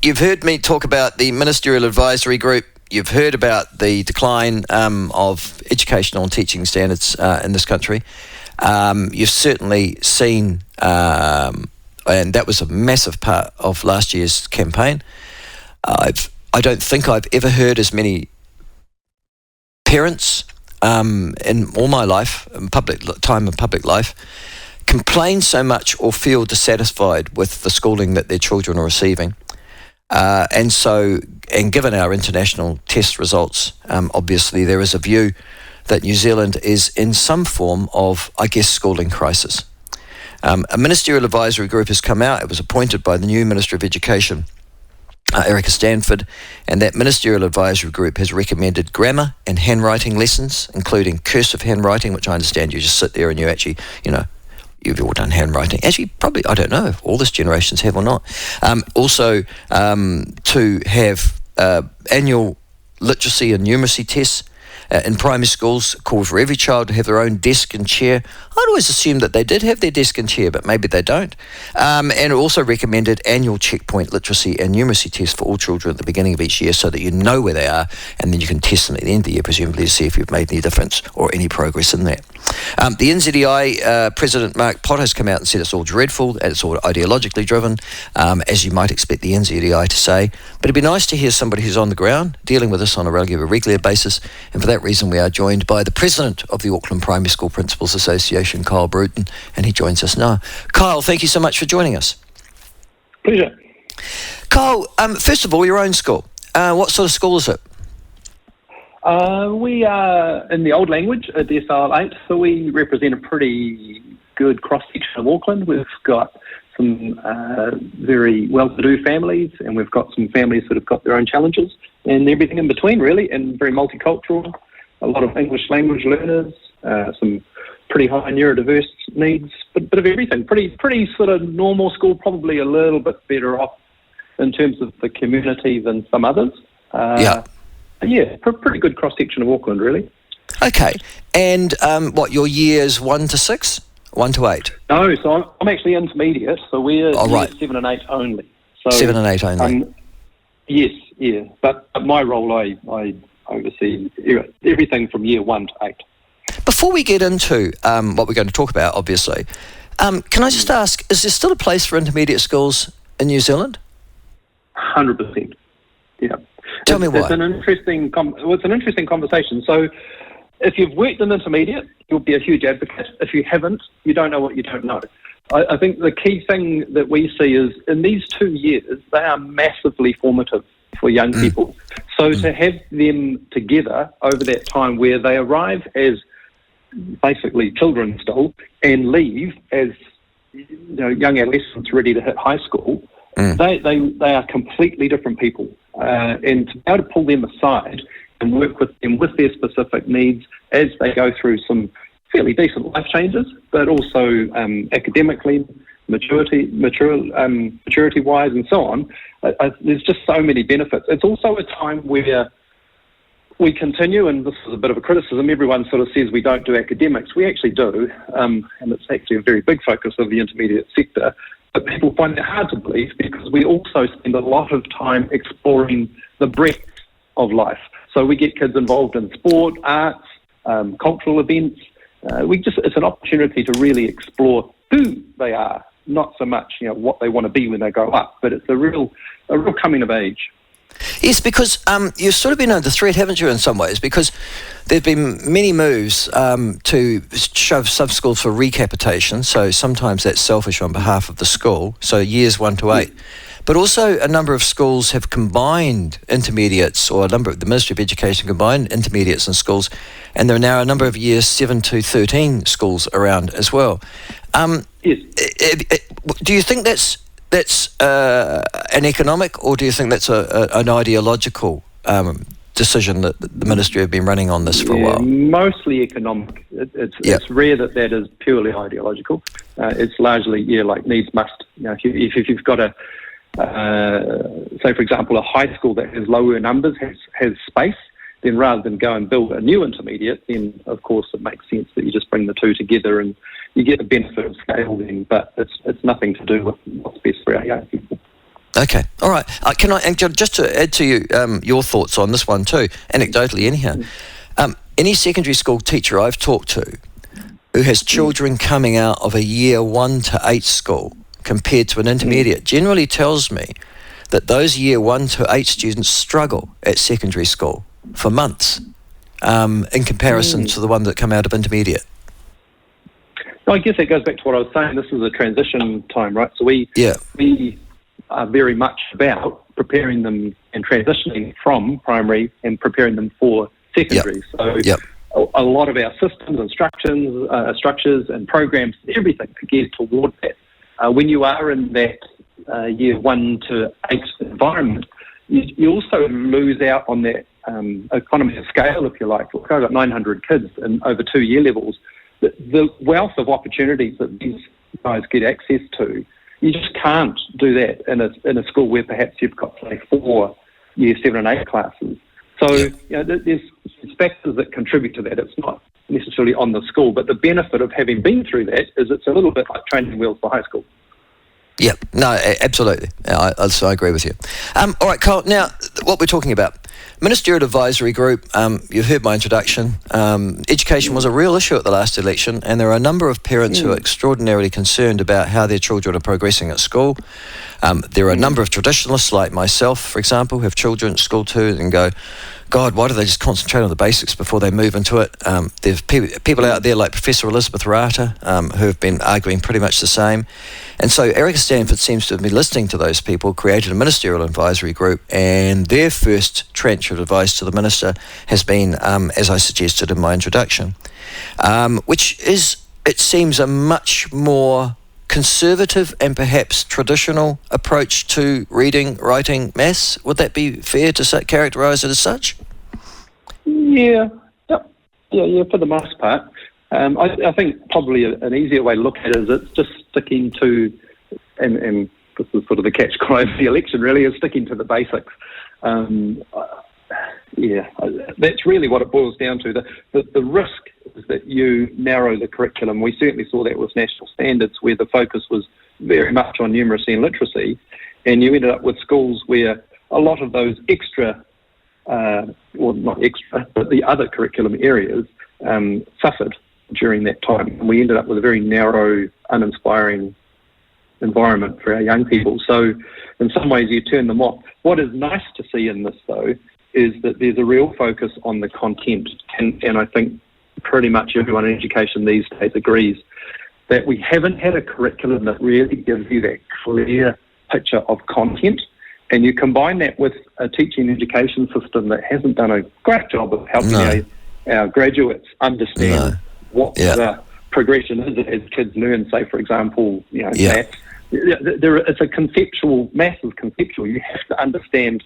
you've heard me talk about the Ministerial Advisory Group. You've heard about the decline of educational and teaching standards in this country. You've certainly seen, and that was a massive part of last year's campaign. I don't think I've ever heard as many parents in all my life, in public life, complain so much or feel dissatisfied with the schooling that their children are receiving. And given our international test results, obviously there is a view that New Zealand is in some form of, I guess, schooling crisis. A ministerial advisory group has come out. It was appointed by the new Minister of Education, Erica Stanford, and that ministerial advisory group has recommended grammar and handwriting lessons, including cursive handwriting, which I understand you just sit there and you actually, you've all done handwriting. Actually, probably, I don't know if all this generations have or not. Also, to have annual literacy and numeracy tests in primary schools, called for every child to have their own desk and chair. I'd always assumed that they did have their desk and chair, but maybe they don't. And it also recommended annual checkpoint literacy and numeracy tests for all children at the beginning of each year so that you know where they are, and then you can test them at the end of the year, presumably, to see if you've made any difference or any progress in that. The NZEI President Mark Potter has come out and said it's all dreadful and it's all ideologically driven, as you might expect the NZEI to say. But it'd be nice to hear somebody who's on the ground dealing with this on a regular basis, and for that reason we are joined by the President of the Auckland Primary School Principals Association, Kyle Brewerton, and he joins us now. Kyle, thank you so much for joining us. Pleasure. Kyle, first of all, your own school. What sort of school is it? We are in the old language at DSL 8, so we represent a pretty good cross-section of Auckland. We've got some very well-to-do families, and we've got some families that have got their own challenges, and everything in between, really, and very multicultural. A lot of English language learners, some pretty high neurodiverse needs, but a bit of everything. Pretty sort of normal school, probably a little bit better off in terms of the community than some others. Yeah, pretty good cross-section of Auckland, really. Okay. And your years 1 to 6? 1 to 8? No, so I'm actually intermediate, so we're years 7 and 8 only. So, 7 and 8 only? Yes, yeah. But my role, I oversee everything from year 1 to 8. Before we get into what we're going to talk about, obviously, can I just ask, is there still a place for intermediate schools in New Zealand? 100%, yeah. Tell me why. It's an interesting conversation. So if you've worked in intermediate, you'll be a huge advocate. If you haven't, you don't know what you don't know. I think the key thing that we see is in these 2 years, they are massively formative for young people. So to have them together over that time where they arrive as basically children still and leave as young adolescents ready to hit high school, they are completely different people. And to be able to pull them aside and work with them with their specific needs as they go through some fairly decent life changes, but also academically, maturity-wise and so on, there's just so many benefits. It's also a time where we continue, and this is a bit of a criticism, everyone sort of says we don't do academics. We actually do, and it's actually a very big focus of the intermediate sector. But people find it hard to believe because we also spend a lot of time exploring the breadth of life. So we get kids involved in sport, arts, cultural events. It's an opportunity to really explore who they are, not so much what they want to be when they grow up. But it's a real coming of age. Yes, because you've sort of been under threat, haven't you, in some ways? Because there have been many moves to shove sub-schools for recapitation, so sometimes that's selfish on behalf of the school, so years 1 to 8. But also a number of schools have combined intermediates, or the Ministry of Education combined intermediates and schools, and there are now a number of years 7 to 13 schools around as well. Yes. Do you think that's an economic, or do you think that's an ideological decision that the Ministry have been running on this for a while? Mostly economic. It's rare that is purely ideological. It's largely, like needs must. If you've got say for example, a high school that has lower numbers, has space, then rather than go and build a new intermediate, then of course it makes sense that you just bring the two together and you get the benefit of scale then, but it's nothing to do with what's best for our young people. Okay, all right. Can I, and just to add to you your thoughts on this one too, anecdotally anyhow, any secondary school teacher I've talked to who has children coming out of a year 1 to 8 school compared to an intermediate generally tells me that those year 1 to 8 students struggle at secondary school for months in comparison to the one that come out of intermediate. Well, I guess that goes back to what I was saying. This is a transition time, right? So we are very much about preparing them and transitioning from primary and preparing them for secondary. So a lot of our systems and structures and programs, everything are geared toward that. When you are in that year 1 to 8 environment, you also lose out on that economy of scale, if you like. Look, I've got 900 kids in over 2 year levels. The wealth of opportunities that these guys get access to, you just can't do that in a school where perhaps you've got, say, 4 year 7 and 8 classes. So there's factors that contribute to that. It's not necessarily on the school, but the benefit of having been through that is it's a little bit like training wheels for high school. Yeah, no, absolutely. I agree with you. All right, Carl, now what we're talking about, Ministerial Advisory Group, you've heard my introduction. Education was a real issue at the last election, and there are a number of parents who are extraordinarily concerned about how their children are progressing at school. There are a number of traditionalists like myself, for example, who have children at school too and go, God, why do they just concentrate on the basics before they move into it? There's people out there like Professor Elizabeth Rata who have been arguing pretty much the same. And so Erica Stanford seems to have been listening to those people, created a ministerial advisory group, and their first tranche of advice to the minister has been, as I suggested in my introduction, which is, it seems, a much more conservative and perhaps traditional approach to reading, writing, maths. Would that be fair to characterise it as such? Yeah, for the most part. I think probably an easier way to look at it is it's just sticking to, and this is sort of the catch-cry of the election really, is sticking to the basics. That's really what it boils down to. The risk is that you narrow the curriculum. We certainly saw that with national standards where the focus was very much on numeracy and literacy, and you ended up with schools where a lot of those extra, well, not extra, but the other curriculum areas suffered during that time. And we ended up with a very narrow, uninspiring environment for our young people. So in some ways you turn them off. What is nice to see in this, though, is that there's a real focus on the content. And I think pretty much everyone in education these days agrees that we haven't had a curriculum that really gives you that clear picture of content. And you combine that with a teaching education system that hasn't done a great job of helping our graduates understand what the progression is as kids learn, say, for example, maths. It's a conceptual, maths is conceptual. You have to understand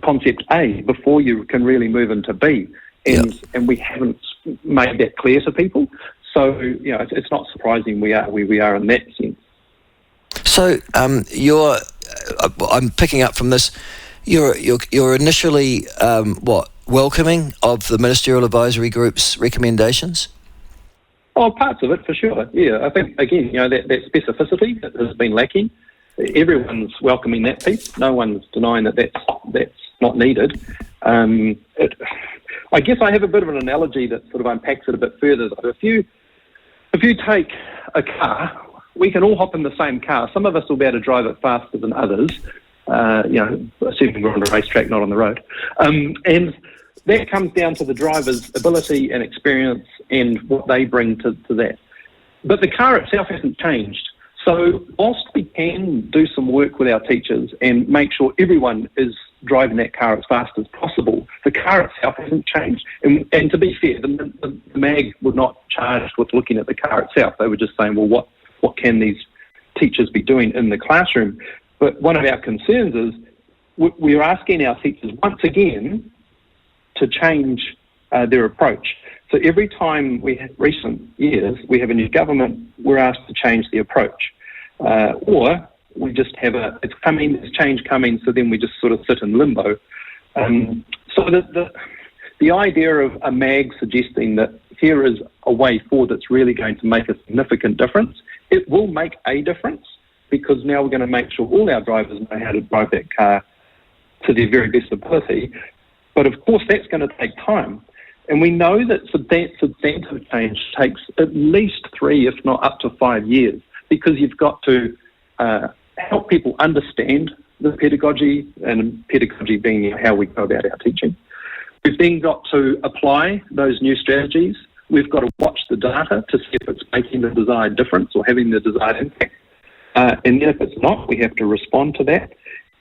concept A before you can really move into B. And we haven't made that clear to people. So, it's not surprising we are where we are in that sense. So, I'm picking up from this, you're initially, welcoming of the Ministerial Advisory Group's recommendations? Oh, parts of it, for sure. Yeah, I think, again, that specificity that has been lacking. Everyone's welcoming that piece. No one's denying that's not needed. I guess I have a bit of an analogy that sort of unpacks it a bit further. If you take a car, we can all hop in the same car. Some of us will be able to drive it faster than others, assuming we're on a racetrack, not on the road. And that comes down to the driver's ability and experience and what they bring to that. But the car itself hasn't changed. So whilst we can do some work with our teachers and make sure everyone is driving that car as fast as possible, the car itself hasn't changed. And to be fair, the MAG were not charged with looking at the car itself. They were just saying, well, what can these teachers be doing in the classroom? But one of our concerns is we're asking our teachers once again to change their approach. So every time recent years, we have a new government, we're asked to change the approach. Or we just have it's coming, there's change coming, so then we just sort of sit in limbo. So the idea of a MAG suggesting that here is a way forward that's really going to make a significant difference, it will make a difference, because now we're going to make sure all our drivers know how to drive that car to their very best ability. But of course, that's going to take time. And we know that substantive change takes at least 3, if not up to 5 years, because you've got to help people understand the pedagogy, and pedagogy being how we go about our teaching. We've then got to apply those new strategies. We've got to watch the data to see if it's making the desired difference or having the desired impact. And then if it's not, we have to respond to that.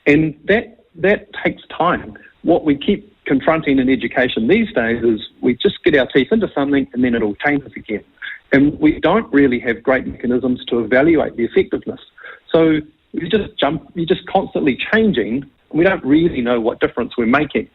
And that takes time. What we keep confronting in education these days is we just get our teeth into something and then it all changes again. And we don't really have great mechanisms to evaluate the effectiveness. So you're just constantly changing. We don't really know what difference we're making.